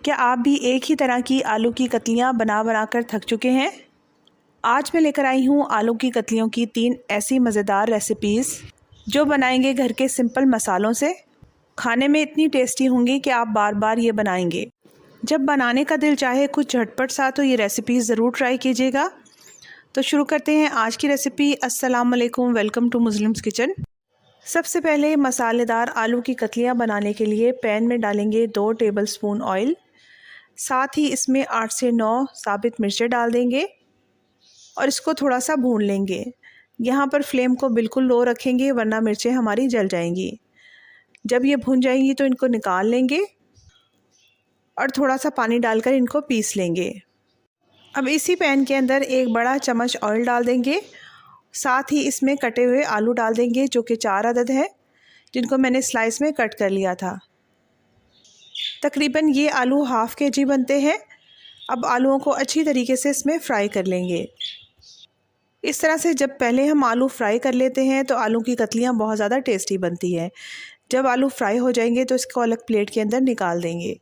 क्या आप भी एक ही तरह की आलू की कतलियाँ बना कर थक चुके हैं? आज मैं लेकर आई हूँ आलू की कतलियों की 3 ऐसी मज़ेदार रेसिपीज़ जो बनाएंगे घर के सिंपल मसालों से। खाने में इतनी टेस्टी होंगी कि आप बार बार ये बनाएंगे। जब बनाने का दिल चाहे कुछ झटपट सा तो ये रेसिपीज़ ज़रूर ट्राई कीजिएगा। तो शुरू करते हैं आज की रेसिपी। अस्सलाम वालेकुम, वेलकम टू मुस्लिम्स किचन। सबसे पहले मसालेदार आलू की कतलियाँ बनाने के लिए पैन में डालेंगे 2 टेबलस्पून ऑयल। साथ ही इसमें 8 से 9 साबित मिर्चें डाल देंगे और इसको थोड़ा सा भून लेंगे। यहाँ पर फ्लेम को बिल्कुल लो रखेंगे वरना मिर्चें हमारी जल जाएंगी। जब ये भून जाएंगी तो इनको निकाल लेंगे और थोड़ा सा पानी डालकर इनको पीस लेंगे। अब इसी पैन के अंदर एक बड़ा चम्मच ऑयल डाल देंगे। साथ ही इसमें कटे हुए आलू डाल देंगे जो कि 4 अदद है, जिनको मैंने स्लाइस में कट कर लिया था। तकरीबन ये आलू हाफ़ kg बनते हैं। अब आलूओं को अच्छी तरीके से इसमें फ़्राई कर लेंगे। इस तरह से जब पहले हम आलू फ्राई कर लेते हैं तो आलू की कतलियाँ बहुत ज़्यादा टेस्टी बनती है। जब आलू फ्राई हो जाएंगे तो इसको अलग प्लेट के अंदर निकाल देंगे।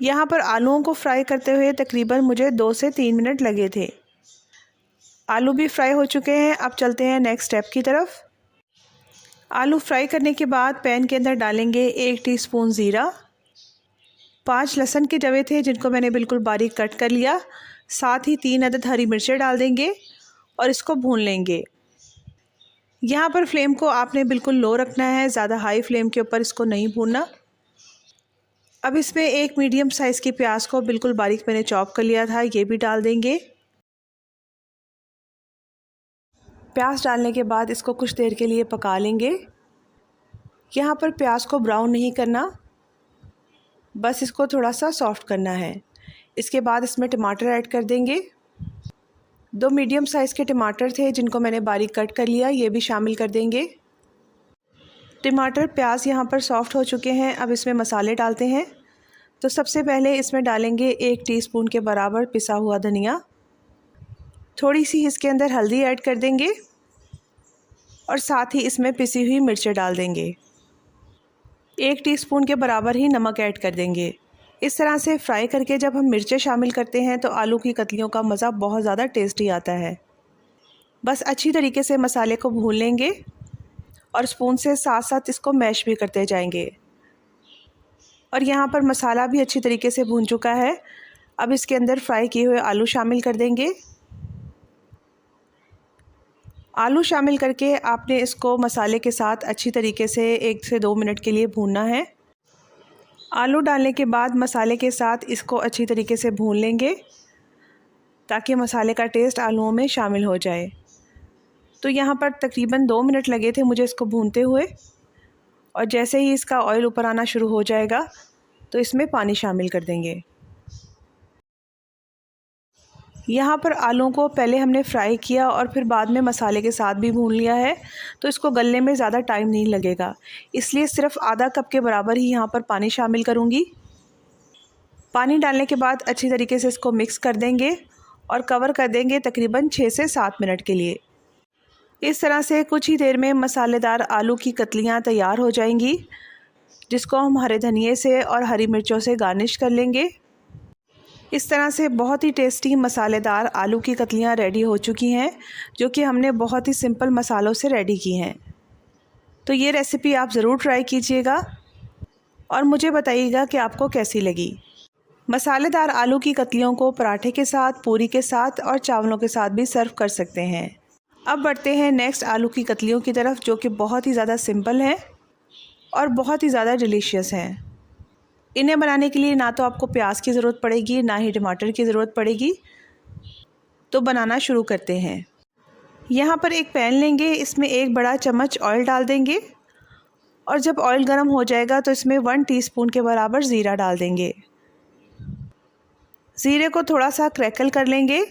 यहाँ पर आलूओं को फ्राई करते हुए तकरीबन मुझे 2 से 3 मिनट लगे थे। आलू भी फ्राई हो चुके हैं। अब चलते हैं नेक्स्ट स्टेप की तरफ। आलू फ्राई करने के बाद पैन के अंदर डालेंगे 1 टीस्पून ज़ीरा, 5 लहसुन के जवे थे जिनको मैंने बिल्कुल बारीक कट कर लिया। साथ ही 3 अदद हरी मिर्चें डाल देंगे और इसको भून लेंगे। यहाँ पर फ्लेम को आपने बिल्कुल लो रखना है, ज़्यादा हाई फ्लेम के ऊपर इसको नहीं भूनना। अब इसमें एक मीडियम साइज़ की प्याज को बिल्कुल बारीक मैंने चॉप कर लिया था, ये भी डाल देंगे। प्याज डालने के बाद इसको कुछ देर के लिए पका लेंगे। यहाँ पर प्याज को ब्राउन नहीं करना, बस इसको थोड़ा सा सॉफ्ट करना है। इसके बाद इसमें टमाटर ऐड कर देंगे। 2 मीडियम साइज़ के टमाटर थे जिनको मैंने बारीक कट कर लिया, ये भी शामिल कर देंगे। टमाटर प्याज यहाँ पर सॉफ्ट हो चुके हैं। अब इसमें मसाले डालते हैं। तो सबसे पहले इसमें डालेंगे 1 टीस्पून के बराबर पिसा हुआ धनिया। थोड़ी सी इसके अंदर हल्दी ऐड कर देंगे और साथ ही इसमें पिसी हुई मिर्चें डाल देंगे। 1 टीस्पून के बराबर ही नमक ऐड कर देंगे। इस तरह से फ्राई करके जब हम मिर्चें शामिल करते हैं तो आलू की कतलियों का मज़ा बहुत ज़्यादा टेस्टी आता है। बस अच्छी तरीके से मसाले को भून लेंगे और स्पून से साथ साथ इसको मैश भी करते जाएंगे। और यहाँ पर मसाला भी अच्छी तरीके से भून चुका है। अब इसके अंदर फ्राई किए हुए आलू शामिल कर देंगे। आलू शामिल करके आपने इसको मसाले के साथ अच्छी तरीके से 1 से 2 मिनट के लिए भूनना है। आलू डालने के बाद मसाले के साथ इसको अच्छी तरीके से भून लेंगे ताकि मसाले का टेस्ट आलूओं में शामिल हो जाए। तो यहाँ पर तकरीबन 2 मिनट लगे थे मुझे इसको भूनते हुए। और जैसे ही इसका ऑयल ऊपर आना शुरू हो जाएगा तो इसमें पानी शामिल कर देंगे। यहाँ पर आलूओं को पहले हमने फ्राई किया और फिर बाद में मसाले के साथ भी भून लिया है, तो इसको गलने में ज़्यादा टाइम नहीं लगेगा। इसलिए सिर्फ आधा कप के बराबर ही यहाँ पर पानी शामिल करूँगी। पानी डालने के बाद अच्छी तरीके से इसको मिक्स कर देंगे और कवर कर देंगे तकरीबन 6 से 7 मिनट के लिए। इस तरह से कुछ ही देर में मसालेदार आलू की कतलियाँ तैयार हो जाएंगी, जिसको हम हरे धनिए से और हरी मिर्चों से गार्निश कर लेंगे। इस तरह से बहुत ही टेस्टी मसालेदार आलू की कतलियाँ रेडी हो चुकी हैं, जो कि हमने बहुत ही सिंपल मसालों से रेडी की हैं। तो ये रेसिपी आप ज़रूर ट्राई कीजिएगा और मुझे बताइएगा कि आपको कैसी लगी। मसालेदार आलू की कतलियों को पराठे के साथ, पूरी के साथ और चावलों के साथ भी सर्व कर सकते हैं। अब बढ़ते हैं नेक्स्ट आलू की कतलियों की तरफ, जो कि बहुत ही ज़्यादा सिंपल हैं और बहुत ही ज़्यादा डिलीशियस हैं। इन्हें बनाने के लिए ना तो आपको प्याज की ज़रूरत पड़ेगी ना ही टमाटर की ज़रूरत पड़ेगी। तो बनाना शुरू करते हैं। यहाँ पर एक पैन लेंगे, इसमें एक बड़ा चम्मच ऑयल डाल देंगे और जब ऑयल गर्म हो जाएगा तो इसमें 1 टीस्पून के बराबर ज़ीरा डाल देंगे। ज़ीरे को थोड़ा सा क्रैकल कर लेंगे।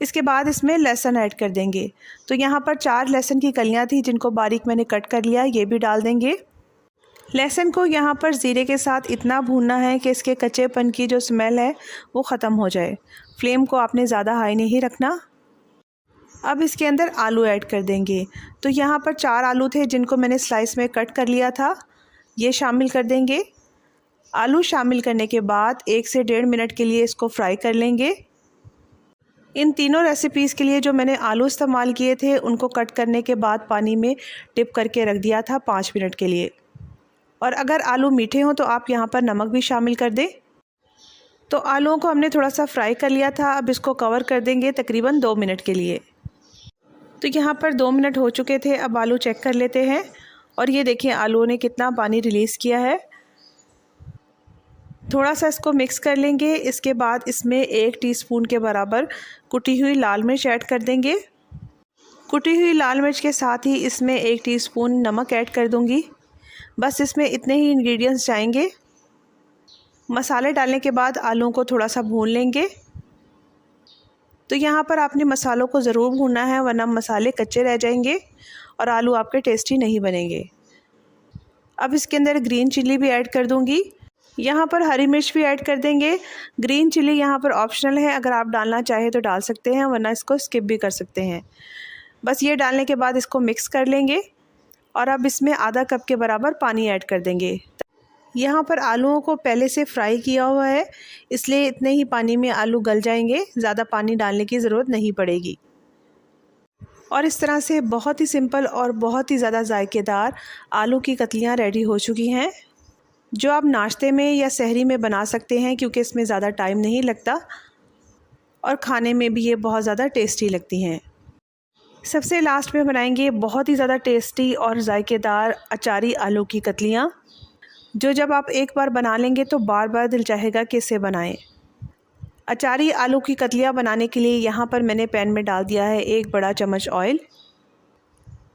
इसके बाद इसमें लहसुन ऐड कर देंगे। तो यहाँ पर 4 लहसुन की कलियाँ थी जिनको बारीक मैंने कट कर लिया, ये भी डाल देंगे। लहसुन को यहाँ पर ज़ीरे के साथ इतना भूनना है कि इसके कच्चेपन की जो स्मेल है वो ख़त्म हो जाए। फ्लेम को आपने ज़्यादा हाई नहीं रखना। अब इसके अंदर आलू ऐड कर देंगे। तो यहाँ पर 4 आलू थे जिनको मैंने स्लाइस में कट कर लिया था, ये शामिल कर देंगे। आलू शामिल करने के बाद 1 से 1.5 मिनट के लिए इसको फ्राई कर लेंगे। इन तीनों रेसिपीज़ के लिए जो मैंने आलू इस्तेमाल किए थे उनको कट करने के बाद पानी में डिप करके रख दिया था 5 मिनट के लिए। और अगर आलू मीठे हों तो आप यहाँ पर नमक भी शामिल कर दें। तो आलूओं को हमने थोड़ा सा फ्राई कर लिया था। अब इसको कवर कर देंगे तकरीबन 2 मिनट के लिए। तो यहाँ पर 2 मिनट हो चुके थे। अब आलू चेक कर लेते हैं और ये देखिए आलूओं ने कितना पानी रिलीज़ किया है। थोड़ा सा इसको मिक्स कर लेंगे। इसके बाद इसमें 1 टीस्पून के बराबर कुटी हुई लाल मिर्च ऐड कर देंगे। कुटी हुई लाल मिर्च के साथ ही इसमें 1 टीस्पून नमक ऐड कर दूंगी। बस इसमें इतने ही इंग्रेडिएंट्स जाएंगे। मसाले डालने के बाद आलूओं को थोड़ा सा भून लेंगे। तो यहाँ पर आपने मसालों को ज़रूर भूनना है, वरना मसाले कच्चे रह जाएंगे और आलू आपके टेस्टी नहीं बनेंगे। अब इसके अंदर ग्रीन चिल्ली भी ऐड कर दूंगी। यहाँ पर हरी मिर्च भी ऐड कर देंगे। ग्रीन चिल्ली यहाँ पर ऑप्शनल है, अगर आप डालना चाहें तो डाल सकते हैं, वरना इसको स्किप भी कर सकते हैं। बस ये डालने के बाद इसको मिक्स कर लेंगे और अब इसमें आधा कप के बराबर पानी ऐड कर देंगे। यहाँ पर आलूओं को पहले से फ्राई किया हुआ है, इसलिए इतने ही पानी में आलू गल जाएंगे, ज़्यादा पानी डालने की ज़रूरत नहीं पड़ेगी। और इस तरह से बहुत ही सिंपल और बहुत ही ज़्यादा जायकेदार आलू की कतलियाँ रेडी हो चुकी हैं, जो आप नाश्ते में या सहरी में बना सकते हैं, क्योंकि इसमें ज़्यादा टाइम नहीं लगता और खाने में भी ये बहुत ज़्यादा टेस्टी लगती हैं। सबसे लास्ट में बनाएंगे बहुत ही ज़्यादा टेस्टी और जायकेदार अचारी आलू की कतलियाँ, जो जब आप एक बार बना लेंगे तो बार बार दिल चाहेगा कि इसे बनाएं। अचारी आलू की कतलियाँ बनाने के लिए यहाँ पर मैंने पैन में डाल दिया है 1 बड़ा चम्मच ऑयल।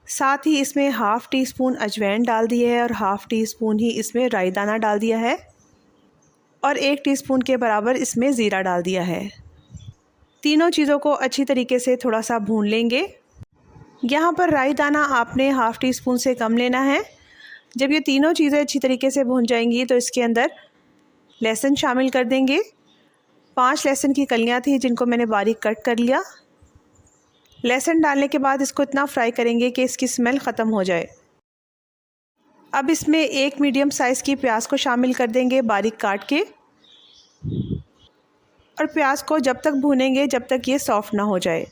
साथ ही इसमें हाफ़ टी स्पून अजवाइन डाल दी है और हाफ़ टी स्पून ही इसमें राई दाना डाल दिया है और 1 टीस्पून के बराबर इसमें ज़ीरा डाल दिया है। तीनों चीज़ों को अच्छी तरीके से थोड़ा सा भून लेंगे। यहाँ पर राई दाना आपने हाफ़ टी स्पून से कम लेना है। जब ये तीनों चीज़ें अच्छी तरीके से भून जाएंगी तो इसके अंदर लहसुन शामिल कर देंगे। 5 लहसुन की कलियाँ थी जिनको मैंने बारीक कट कर लिया। लहसुन डालने के बाद इसको इतना फ्राई करेंगे कि इसकी स्मेल ख़त्म हो जाए। अब इसमें 1 मीडियम साइज़ की प्याज को शामिल कर देंगे बारीक काट के, और प्याज को जब तक भूनेंगे जब तक ये सॉफ़्ट ना हो जाए।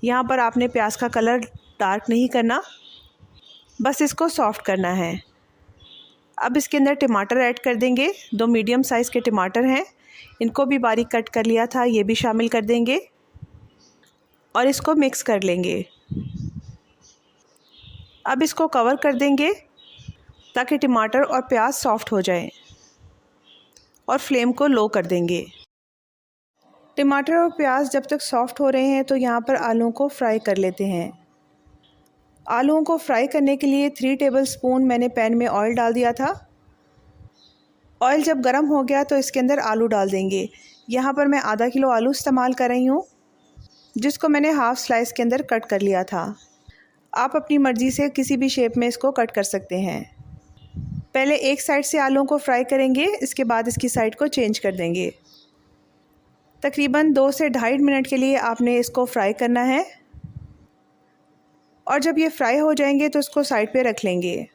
यहाँ पर आपने प्याज का कलर डार्क नहीं करना, बस इसको सॉफ़्ट करना है। अब इसके अंदर टमाटर ऐड कर देंगे। 2 मीडियम साइज़ के टमाटर हैं, इनको भी बारीक कट कर लिया था, ये भी शामिल कर देंगे और इसको मिक्स कर लेंगे। अब इसको कवर कर देंगे ताकि टमाटर और प्याज सॉफ़्ट हो जाएं और फ्लेम को लो कर देंगे। टमाटर और प्याज जब तक सॉफ़्ट हो रहे हैं तो यहाँ पर आलूओं को फ्राई कर लेते हैं। आलूओं को फ्राई करने के लिए 3 टेबलस्पून मैंने पैन में ऑयल डाल दिया था। ऑयल जब गर्म हो गया तो इसके अंदर आलू डाल देंगे। यहाँ पर मैं आधा किलो आलू इस्तेमाल कर रही हूँ, जिसको मैंने हाफ़ स्लाइस के अंदर कट कर लिया था। आप अपनी मर्ज़ी से किसी भी शेप में इसको कट कर सकते हैं। पहले एक साइड से आलूओं को फ्राई करेंगे, इसके बाद इसकी साइड को चेंज कर देंगे। तकरीबन 2 से 2.5 मिनट के लिए आपने इसको फ्राई करना है और जब ये फ्राई हो जाएंगे तो इसको साइड पे रख लेंगे।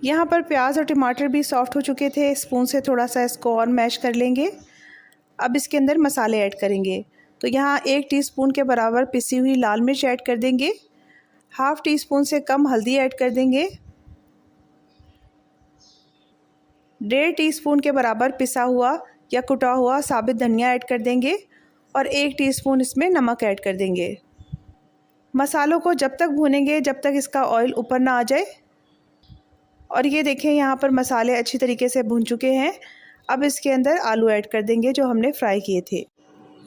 यहाँ पर प्याज और टमाटर भी सॉफ़्ट हो चुके थे, स्पून से थोड़ा सा इसको और मैश कर लेंगे। अब इसके अंदर मसाले ऐड करेंगे। तो यहाँ 1 टीस्पून के बराबर पिसी हुई लाल मिर्च ऐड कर देंगे। हाफ़ टी स्पून से कम हल्दी ऐड कर देंगे। 1.5 टीस्पून के बराबर पिसा हुआ या कुटा हुआ साबित धनिया ऐड कर देंगे और 1 टीस्पून इसमें नमक ऐड कर देंगे। मसालों को जब तक भूनेंगे जब तक इसका ऑयल ऊपर ना आ जाए। और ये देखें यहाँ पर मसाले अच्छी तरीके से भून चुके हैं। अब इसके अंदर आलू ऐड कर देंगे जो हमने फ्राई किए थे।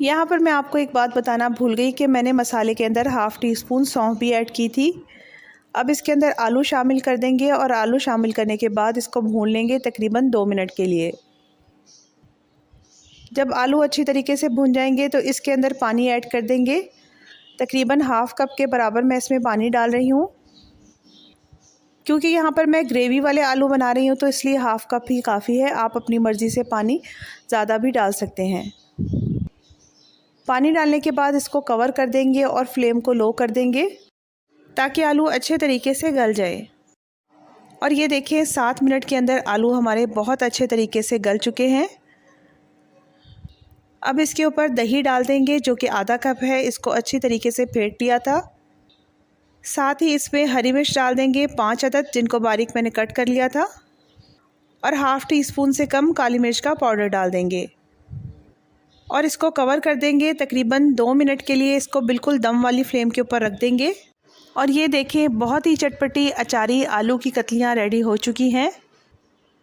यहाँ पर मैं आपको एक बात बताना भूल गई कि मैंने मसाले के अंदर हाफ़ टी स्पून सौंफ भी ऐड की थी। अब इसके अंदर आलू शामिल कर देंगे और आलू शामिल करने के बाद इसको भून लेंगे तकरीबन 2 मिनट के लिए। जब आलू अच्छी तरीके से भून जाएंगे तो इसके अंदर पानी ऐड कर देंगे। तकरीबन हाफ़ कप के बराबर मैं इसमें पानी डाल रही हूँ, क्योंकि यहाँ पर मैं ग्रेवी वाले आलू बना रही हूँ तो इसलिए हाफ़ कप ही काफ़ी है। आप अपनी मर्ज़ी से पानी ज़्यादा भी डाल सकते हैं। पानी डालने के बाद इसको कवर कर देंगे और फ्लेम को लो कर देंगे ताकि आलू अच्छे तरीके से गल जाए। और ये देखिए 7 मिनट के अंदर आलू हमारे बहुत अच्छे तरीके से गल चुके हैं। अब इसके ऊपर दही डाल देंगे जो कि आधा कप है, इसको अच्छी तरीके से फेंट लिया था। साथ ही इसमें हरी मिर्च डाल देंगे 5 अदद, जिनको बारीक मैंने कट कर लिया था, और हाफ़ टी स्पून से कम काली मिर्च का पाउडर डाल देंगे और इसको कवर कर देंगे तकरीबन 2 मिनट के लिए। इसको बिल्कुल दम वाली फ्लेम के ऊपर रख देंगे। और ये देखें बहुत ही चटपटी अचारी आलू की कतलियाँ रेडी हो चुकी हैं,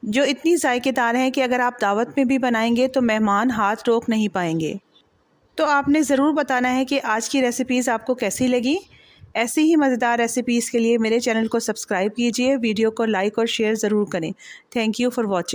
जो इतनी जायकेदार हैं कि अगर आप दावत में भी बनाएंगे तो मेहमान हाथ रोक नहीं पाएंगे। तो आपने ज़रूर बताना है कि आज की रेसिपीज़ आपको कैसी लगी। ऐसी ही मज़ेदार रेसिपीज़ के लिए मेरे चैनल को सब्सक्राइब कीजिए, वीडियो को लाइक और शेयर ज़रूर करें। Thank you for watching.